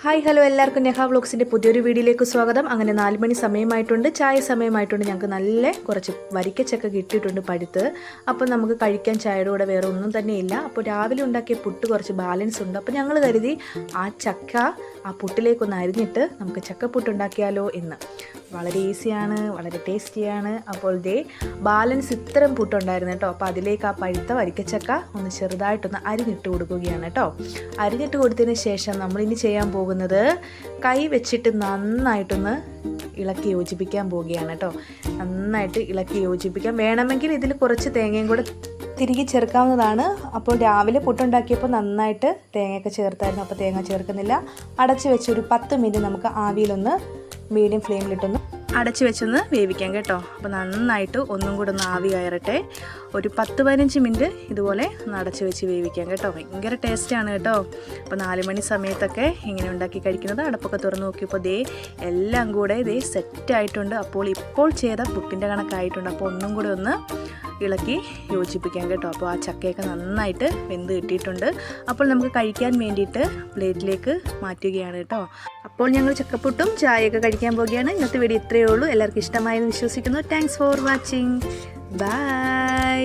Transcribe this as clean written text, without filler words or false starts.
Hi hello എല്ലാവർക്കും നെഹ വ്ലോഗ്സിൻ്റെ പുതിയൊരു വീഡിയോയിലേക്ക് സ്വാഗതം. അങ്ങനെ 4 മണി സമയമായിട്ടുണ്ട്, ചായ സമയമായിട്ടുണ്ട്. ഞങ്ങൾക്ക് നല്ല കുറച്ച് വരിക്കച്ചക്ക കിട്ടിയിട്ടുണ്ട് പഴുത്ത്. അപ്പോൾ നമുക്ക് കഴിക്കാൻ ചായയുടെ കൂടെ വേറെ ഒന്നും തന്നെ ഇല്ല. അപ്പോൾ രാവിലെ ഉണ്ടാക്കിയ പുട്ട് കുറച്ച് ബാലൻസ് ഉണ്ട്. അപ്പോൾ ഞങ്ങൾ കരുതി ആ ചക്ക ആ പുട്ടിലേക്കൊന്ന് അരിഞ്ഞിട്ട് നമുക്ക് ചക്കപ്പുട്ട് ഉണ്ടാക്കിയാലോ എന്ന്. വളരെ ഈസിയാണ്, വളരെ ടേസ്റ്റിയാണ്. അപ്പോൾ ബാലൻസ് ഇത്രയും പുട്ടുണ്ടായിരുന്നു കേട്ടോ. അപ്പോൾ അതിലേക്ക് ആ പഴുത്ത വരിക്കച്ചക്ക ഒന്ന് ചെറുതായിട്ടൊന്ന് അരിഞ്ഞിട്ട് കൊടുക്കുകയാണ് കേട്ടോ. അരിഞ്ഞിട്ട് കൊടുത്തതിന് ശേഷം നമ്മളിനി ചെയ്യാൻ പോകുന്നത് കൈ വെച്ചിട്ട് നന്നായിട്ടൊന്ന് ഇളക്കി യോജിപ്പിക്കാൻ പോവുകയാണ് കേട്ടോ. നന്നായിട്ട് ഇളക്കി യോജിപ്പിക്കാം. വേണമെങ്കിൽ ഇതിൽ കുറച്ച് തേങ്ങയും കൂടെ തിരികെ ചേർക്കാവുന്നതാണ്. അപ്പോൾ രാവിലെ പുട്ടുണ്ടാക്കിയപ്പോൾ നന്നായിട്ട് തേങ്ങയൊക്കെ ചേർത്തായിരുന്നു. അപ്പോൾ തേങ്ങ ചേർക്കുന്നില്ല. അടച്ച് വെച്ച് ഒരു 10 മിനിറ്റ് നമുക്ക് ആവിയിലൊന്ന് മീഡിയം ഫ്ലെയിമിലിട്ടൊന്ന് അടച്ച് വെച്ചൊന്ന് വേവിക്കാം കേട്ടോ. അപ്പോൾ നന്നായിട്ട് ഒന്നും കൂടെ ഒന്ന് ആവി കയറട്ടെ. ഒരു 10-15 മിനിറ്റ് ഇതുപോലെ ഒന്ന് അടച്ച് വെച്ച് വേവിക്കാം കേട്ടോ. ഭയങ്കര ടേസ്റ്റാണ് കേട്ടോ. അപ്പോൾ 4 മണി സമയത്തൊക്കെ ഇങ്ങനെ ഉണ്ടാക്കി കഴിക്കുന്നത്. അടപ്പൊക്കെ തുറന്ന് നോക്കിയപ്പോൾ എല്ലാം കൂടെ സെറ്റായിട്ടുണ്ട്. അപ്പോൾ ഇപ്പോൾ ചെയ്ത പുട്ടിൻ്റെ കണക്കായിട്ടുണ്ട്. അപ്പോൾ ഒന്നും കൂടെ ഒന്ന് ഇളക്കി യോജിപ്പിക്കാം കേട്ടോ. അപ്പോൾ ആ ചക്കയൊക്കെ നന്നായിട്ട് വെന്ത് കിട്ടിയിട്ടുണ്ട്. അപ്പോൾ നമുക്ക് കഴിക്കാൻ വേണ്ടിയിട്ട് പ്ലേറ്റിലേക്ക് മാറ്റുകയാണ് കേട്ടോ. അപ്പോൾ ഞങ്ങൾ ചക്കപ്പുട്ടും ചായയൊക്കെ കഴിക്കാൻ പോവുകയാണ്. ഇന്നത്തെ വീഡിയോ ഇത്രയേ ഉള്ളൂ. എല്ലാവർക്കും ഇഷ്ടമായെന്ന് വിശ്വസിക്കുന്നു. Thanks for watching. ബൈ.